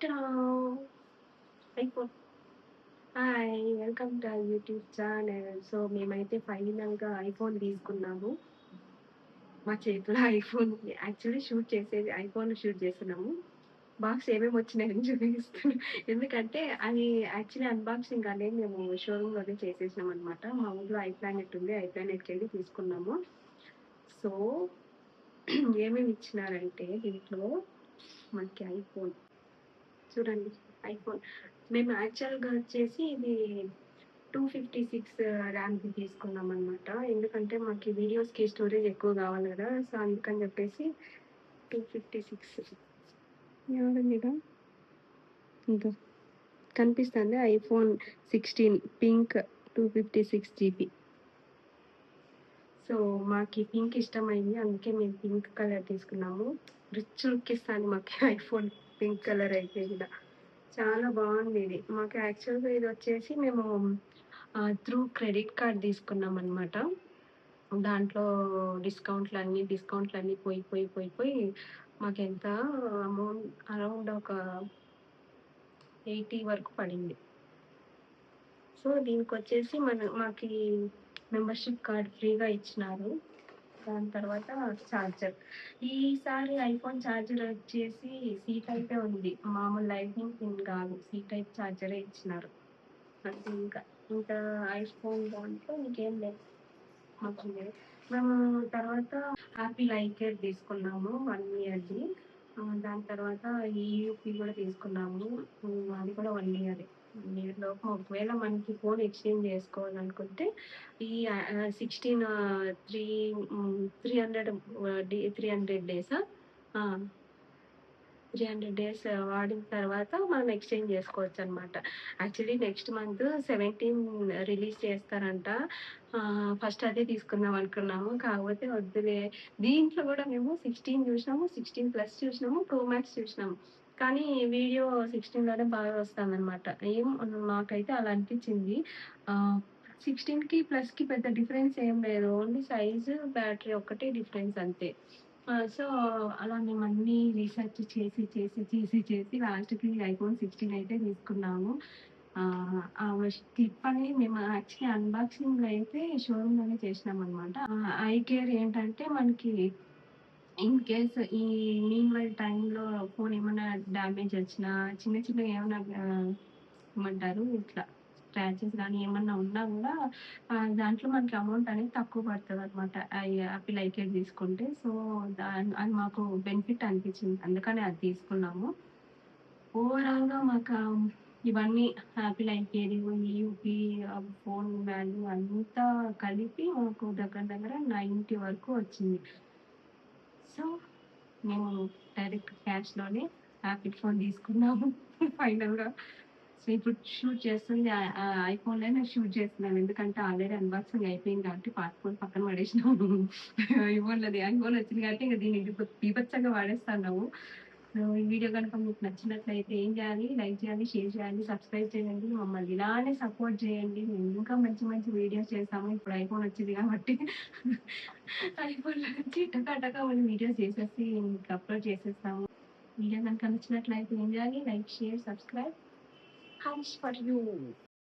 Ta-da! IPhone. Hi! Welcome to our YouTube channel. So, మేమైతే ఫైనల్‌గా iPhone తీసుకున్నాము. మా చేతిలో ఐఫోన్ ఉంది. యాక్చువల్లీ షూట్ చేసేది ఐఫోన్‌లో షూట్ చేస్తున్నాము. బాక్స్ ఏమేమి వచ్చినాయని చూపిస్తున్నా. ఎందుకంటే అది యాక్చువల్లీ అన్బాక్సింగ్ అనేది మేము షోరూమ్‌లోనే చేసేసినామనమాట. మా ఊర్లో ఐప్లానెట్ ఉంది. ఐప్లానెట్‌కెళ్ళి తీసుకున్నాము. సో, ఏమేమి ఇచ్చినారంటే దీంట్లో మనకి ఐఫోన్ చూడండి. ఐఫోన్ మేము యాక్చువల్‌గా వచ్చేసి ఇది 256 ర్యామ్‌ది తీసుకున్నామనమాట. ఎందుకంటే మాకు వీడియోస్‌కి స్టోరేజ్ ఎక్కువ కావాలి కదా! సో, అందుకని చెప్పేసి 256 ఎవరండిగా? ఇదో కనిపిస్తుందా? IPhone 16 pink 256 GB. సో, మాకీ పింక్ ఇష్టమైంది. అందుకే మేము పింక్ కలర్ తీసుకున్నాము. రిచ్ లుక్ ఇస్తాంది మాకు ఐఫోన్ పింక్ కలర్ అయితే గూడా. చాలా బావుంది ఇది. మాకు యాక్చువల్‌గా ఇదొచ్చేసి మేము త్రూ క్రెడిట్ కార్డ్ తీసుకున్నామనమాట. దాంట్లో డిస్కౌంట్‌లన్నీ పోయి మాకెంత అమౌంట్ అరౌండ్ ఒక 80 వరకు పడింది. సో, దీనికొచ్చేసి మాకీ మెంబర్‌షిప్ కార్డ్ ఫ్రీగా ఇచ్చినారు. దాని తర్వాత చార్జర్. ఈసారి ఐఫోన్ చార్జర్ వచ్చేసి సి టైపే ఉంది. మామూలు లైట్నింగ్ పిన్ కాదు. సి టైప్ చార్జరే ఇచ్చినారు. అంతే ఇంకా ఐఫోన్ దాంట్లో ఇంకేం లేదు. మాకు లేదు. మేము తర్వాత యాపిల్ ఐకేర్ తీసుకున్నాము 1 ఇయర్‌ది. దాని తర్వాత ఈయూపీ కూడా తీసుకున్నాము. అది కూడా 1 ఇయరే. 1 ఇయర్ లోపు ఒకవేళ మనకి ఫోన్ ఎక్స్‌చేంజ్ చేసుకోవాలనుకుంటే ఈ 16 300 300 డేసా? ఆ! 300 డేస్ వాడిన తర్వాత మనం ఎక్స్‌చేంజ్ చేసుకోవచ్చనమాట. యాక్చువల్లీ నెక్స్ట్ మంత్ 17 రిలీజ్ చేస్తారంట. ఫస్ట్ అదే తీసుకుందాం అనుకున్నాము. కాకపోతే వద్దులే. దీంట్లో గూడా మేము 16 చూసినాము, 16 ప్లస్ చూసినాము, ప్రో మాక్స్ చూసినాము. కానీ వీడియో 16లోనే బాగా వస్తాందనమాట. మాకైతే అలా అనిపిచ్చింది. 16కి ప్లస్‌కి పెద్ద డిఫరెన్స్ ఏం లేదు. ఓన్లీ సైజు, బ్యాటరీ ఒక్కటే డిఫరెన్స్ అంతే. సో, అలా మేమన్నీ రీసెర్చ్ చేసి లాస్ట్‌కి ఐఫోన్ 16 అయితే తీసుకున్నాము. ఆ క్లిప్ అనేది మేము యాక్చువల్లీ అన్బాక్సింగ్ అయితే షోరూమ్‌లోనే చేసినామనమాట. ఐకేర్ ఏంటంటే మనకి ఇన్ కేస్ ఈ మీన్‌వైల్ టైమ్‌లో ఫోన్ ఏమన్నా డ్యామేజ్ వచ్చినా, చిన్నవి ఏమన్నా ఏమంటారు ఇట్లా స్క్రాచెస్ గానీ ఏమన్నా ఉన్నా గూడా దాంట్లో మనకి అమౌంట్ అనేది తక్కువ పడతదనమాట. యాపిల్ ఐకేర్ తీసుకుంటే. సో, అది మాకు బెనిఫిట్ అనిపిచ్చింది. అందుకనే అది తీసుకున్నాము. ఓవరాల్‌గా మాకా ఇవన్నీ యాపిల్ ఐకేర్, ఈయూపీ, ఫోన్ వాల్యూ అంతా కలిపి మాకు దగ్గర దగ్గర 90 వరకు వచ్చింది. సో, మేము డైరెక్ట్ క్యాష్‌లోనే యాపిల్ ఫోన్ తీసుకున్నాము ఫైనల్‌గా. సో, ఇప్పుడు షూట్ చేస్తుంది ఐఫోన్‌లోనే షూట్ చేస్తున్నాను. ఎందుకంటే ఆల్రెడీ అన్బాక్సింగ్ అయిపోయింది కాబట్టి పాత ఫోన్ పక్కన పడేసినాము. ఐఫోన్ వచ్చింది కాబట్టి ఇంక దీన్ని బీభత్సంగా వాడేస్తున్నాము. సో, ఈ వీడియో గనుక మీకు నచ్చినట్లయితే ఏం చేయాలి? లైక్ చేయాలి, షేర్ చేయాలి, సబ్స్క్రైబ్ చేయండి. మమ్మల్ని ఇలానే సపోర్ట్ చేయండి. మేము ఇంకా మంచి వీడియోస్ చేస్తాము. ఇప్పుడు ఐఫోన్ వచ్చింది కాబట్టి ఐఫోన్‌లో నుంచి టకా మనం వీడియోస్ చేసేసి ఇంక అప్‌లోడ్ చేసేస్తాము. వీడియో గనుక నచ్చినట్లయితే ఏం చేయాలి? Like, share, subscribe. Hugs for you.